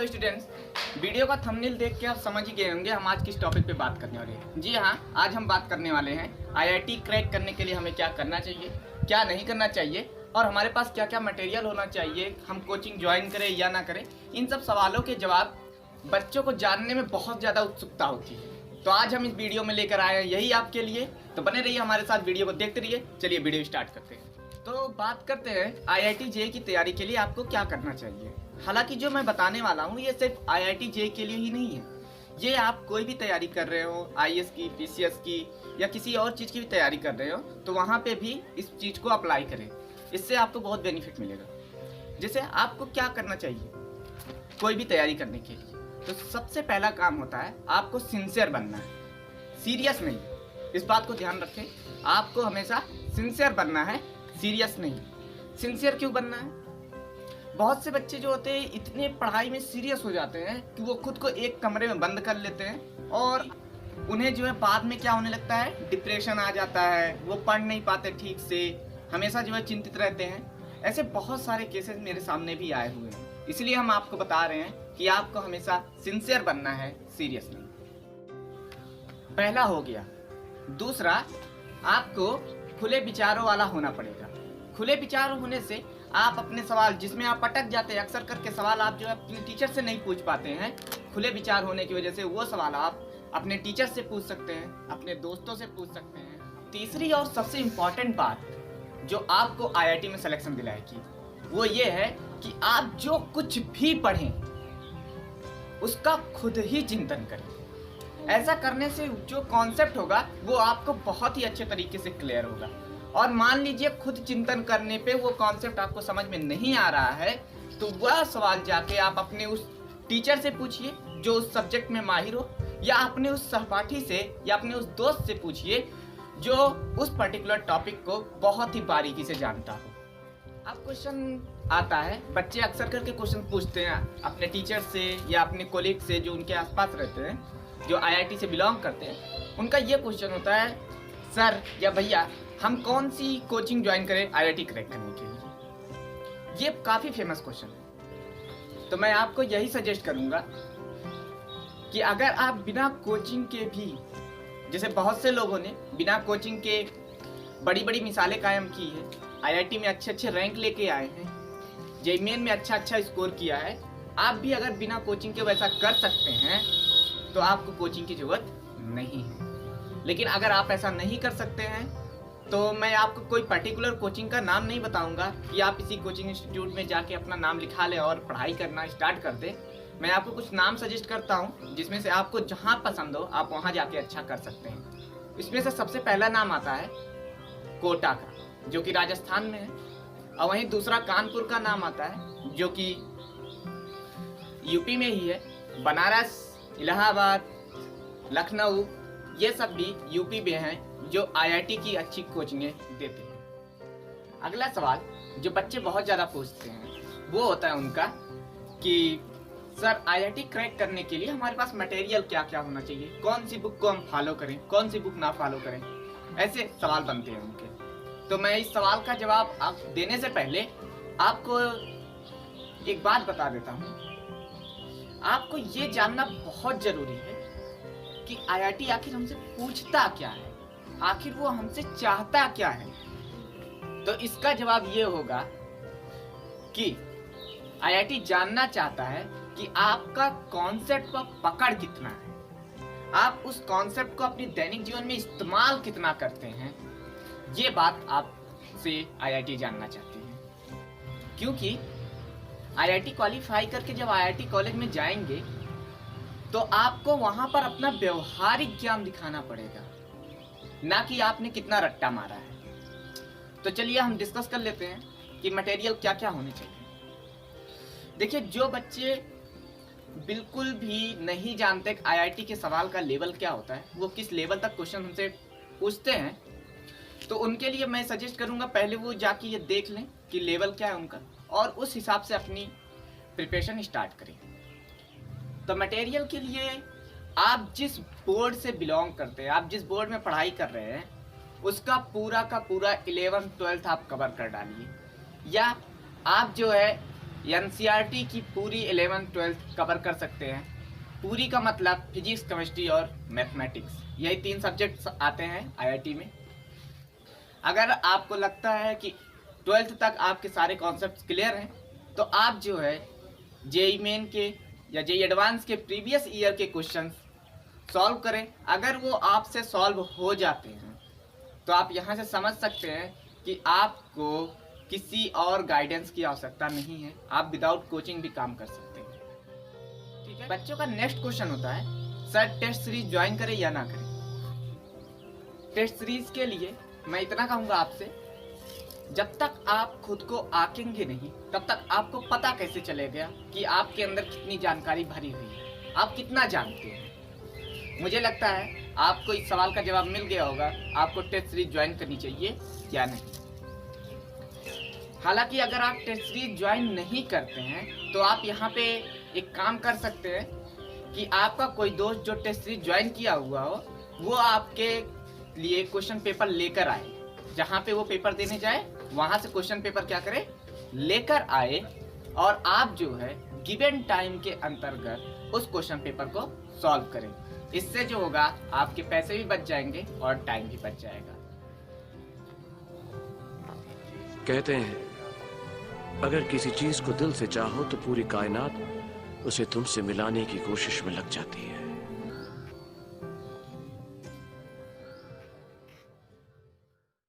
Hello students, video का thumbnail देख के आप समझ ही गए होंगे हम आज किस टॉपिक पे बात करने वाले हैं। जी हाँ, आज हम बात करने वाले हैं आईआईटी क्रैक करने के लिए हमें क्या करना चाहिए, क्या नहीं करना चाहिए और हमारे पास क्या क्या मटेरियल होना चाहिए, हम कोचिंग ज्वाइन करें या ना करें। इन सब सवालों के जवाब बच्चों को जानने में बहुत ज़्यादा उत्सुकता होती है। तो आज हम इस वीडियो में लेकर आए हैं यही आपके लिए, तो बने रहिए हमारे साथ, वीडियो को देखते रहिए। चलिए वीडियो स्टार्ट करते हैं। तो बात करते हैं आईआईटी जेईई की तैयारी के लिए आपको क्या करना चाहिए। हालांकि जो मैं बताने वाला हूँ ये सिर्फ आईआईटी जेईई के लिए ही नहीं है, ये आप कोई भी तैयारी कर रहे हो, आईएएस की, पीसीएस की या किसी और चीज़ की भी तैयारी कर रहे हो तो वहाँ पे भी इस चीज़ को अप्लाई करें, इससे आपको बहुत बेनिफिट मिलेगा। जैसे आपको क्या करना चाहिए कोई भी तैयारी करने के लिए, तो सबसे पहला काम होता है आपको सिंसियर बनना है, सीरियस नहीं। इस बात को ध्यान रखें, आपको हमेशा सिंसियर बनना है, सीरियस नहीं। सिंसियर क्यों बनना है? बहुत से बच्चे जो होते हैं इतने पढ़ाई में सीरियस हो जाते हैं कि वो खुद को एक कमरे में बंद कर लेते हैं और उन्हें जो है बाद में क्या होने लगता है, डिप्रेशन आ जाता है, वो पढ़ नहीं पाते ठीक से, हमेशा जो है चिंतित रहते हैं। ऐसे बहुत सारे केसेस मेरे सामने भी आए हुए हैं, इसलिए हम आपको बता रहे हैं कि आपको हमेशा सिंसियर बनना है, सीरियस नहीं। पहला हो गया। दूसरा, आपको खुले विचारों वाला होना पड़ेगा। खुले विचार होने से आप अपने सवाल जिसमें आप अटक जाते हैं, अक्सर करके सवाल आप जो है अपने टीचर से नहीं पूछ पाते हैं, खुले विचार होने की वजह से वो सवाल आप अपने टीचर से पूछ सकते हैं, अपने दोस्तों से पूछ सकते हैं। तीसरी और सबसे इम्पॉर्टेंट बात जो आपको आईआईटी में सिलेक्शन दिलाएगी वो ये है कि आप जो कुछ भी पढ़ें उसका खुद ही चिंतन करें। ऐसा करने से जो कॉन्सेप्ट होगा वो आपको बहुत ही अच्छे तरीके से क्लियर होगा। और मान लीजिए खुद चिंतन करने पे वो कॉन्सेप्ट आपको समझ में नहीं आ रहा है तो वह सवाल जाके आप अपने उस टीचर से पूछिए जो उस सब्जेक्ट में माहिर हो, या अपने उस सहपाठी से या अपने उस दोस्त से पूछिए जो उस पर्टिकुलर टॉपिक को बहुत ही बारीकी से जानता हो। अब क्वेश्चन आता है, बच्चे अक्सर करके क्वेश्चन पूछते हैं अपने टीचर से या अपने कोलीग से जो उनके आसपास रहते हैं, जो आईआईटी से बिलोंग करते हैं। उनका ये क्वेश्चन होता है, सर या भैया हम कौन सी कोचिंग ज्वाइन करें आईआईटी क्रैक करने के लिए। ये काफ़ी फेमस क्वेश्चन है, तो मैं आपको यही सजेस्ट करूंगा कि अगर आप बिना कोचिंग के भी, जैसे बहुत से लोगों ने बिना कोचिंग के बड़ी बड़ी मिसालें कायम की है, आईआईटी में अच्छे अच्छे रैंक लेके आए हैं, जेईई मेन में अच्छा अच्छा स्कोर किया है, आप भी अगर बिना कोचिंग के वैसा कर सकते हैं तो आपको कोचिंग की जरूरत नहीं है। लेकिन अगर आप ऐसा नहीं कर सकते हैं तो मैं आपको कोई पर्टिकुलर कोचिंग का नाम नहीं बताऊंगा कि आप इसी कोचिंग इंस्टीट्यूट में जाके अपना नाम लिखा लें और पढ़ाई करना स्टार्ट कर दें। मैं आपको कुछ नाम सजेस्ट करता हूं जिसमें से आपको जहां पसंद हो आप वहां जाके अच्छा कर सकते हैं। इसमें से सबसे पहला नाम आता है कोटा का, जो कि राजस्थान में है, और वहीं दूसरा कानपुर का नाम आता है जो कि यूपी में ही है। बनारस, इलाहाबाद, लखनऊ, ये सब भी यूपी में हैं जो आईआईटी की अच्छी कोचिंगें देते हैं। अगला सवाल जो बच्चे बहुत ज़्यादा पूछते हैं वो होता है उनका कि सर आईआईटी क्रैक करने के लिए हमारे पास मटेरियल क्या क्या होना चाहिए, कौन सी बुक को हम फॉलो करें, कौन सी बुक ना फॉलो करें। ऐसे सवाल बनते हैं उनके। तो मैं इस सवाल का जवाब आप देने से पहले आपको एक बात बता देता हूँ। आपको ये जानना बहुत ज़रूरी है कि आईआईटी आखिर हमसे पूछता क्या है, आखिर वो हमसे चाहता क्या है। तो इसका जवाब ये होगा कि आईआईटी जानना चाहता है कि आपका कॉन्सेप्ट पर पकड़ कितना है, आप उस कॉन्सेप्ट को अपनी दैनिक जीवन में इस्तेमाल कितना करते हैं। ये बात आपसे आईआईटी जानना चाहती है, क्योंकि आईआईटी क्वालिफाई करके जब आईआईटी कॉलेज में जाएंगे तो आपको वहां पर अपना व्यवहारिक ज्ञान दिखाना पड़ेगा, ना कि आपने कितना रट्टा मारा है। तो चलिए हम डिस्कस कर लेते हैं कि मटेरियल क्या क्या होने चाहिए। देखिए, जो बच्चे बिल्कुल भी नहीं जानते आईआईटी के सवाल का लेवल क्या होता है, वो किस लेवल तक क्वेश्चन हमसे पूछते हैं, तो उनके लिए मैं सजेस्ट करूंगा पहले वो जाके ये देख लें कि लेवल क्या है उनका, और उस हिसाब से अपनी प्रिपरेशन स्टार्ट करें। तो मटेरियल के लिए आप जिस बोर्ड से बिलोंग करते हैं, आप जिस बोर्ड में पढ़ाई कर रहे हैं, उसका पूरा का पूरा 11th 12th आप कवर कर डालिए, या आप जो है एनसीईआरटी की पूरी 11th-12th कवर कर सकते हैं। पूरी का मतलब फिजिक्स, केमिस्ट्री और मैथमेटिक्स, यही 3 सब्जेक्ट्स आते हैं आईआईटी में। अगर आपको लगता है कि 12th तक आपके सारे कॉन्सेप्ट्स क्लियर हैं, तो आप जो है जेईई मेन के या जेईई एडवांस के प्रीवियस ईयर के क्वेश्चंस सॉल्व करें। अगर वो आपसे सॉल्व हो जाते हैं तो आप यहाँ से समझ सकते हैं कि आपको किसी और गाइडेंस की आवश्यकता नहीं है, आप विदाउट कोचिंग भी काम कर सकते हैं। ठीक है, बच्चों का नेक्स्ट क्वेश्चन होता है, सर टेस्ट सीरीज ज्वाइन करें या ना करें। टेस्ट सीरीज के लिए मैं इतना कहूँगा आपसे, जब तक आप खुद को आंकेंगे नहीं तब तक आपको पता कैसे चलेगा कि आपके अंदर कितनी जानकारी भरी हुई है, आप कितना जानते हैं। मुझे लगता है आपको इस सवाल का जवाब मिल गया होगा, आपको टेस्ट सीरीज ज्वाइन करनी चाहिए या नहीं। हालांकि अगर आप टेस्ट सीरीज ज्वाइन नहीं करते हैं तो आप यहाँ पे एक काम कर सकते हैं कि आपका कोई दोस्त जो टेस्ट सीरीज ज्वाइन किया हुआ हो, वो आपके लिए क्वेश्चन पेपर लेकर आए। जहाँ पे वो पेपर देने जाए वहाँ से क्वेश्चन पेपर क्या करे, लेकर आए, और आप जो है गिवन टाइम के अंतर्गत उस क्वेश्चन पेपर को सॉल्व करें। इससे जो होगा आपके पैसे भी बच जाएंगे और टाइम भी बच जाएगा। कहते हैं अगर किसी चीज को दिल से चाहो तो पूरी कायनात उसे तुमसे मिलाने की कोशिश में लग जाती है।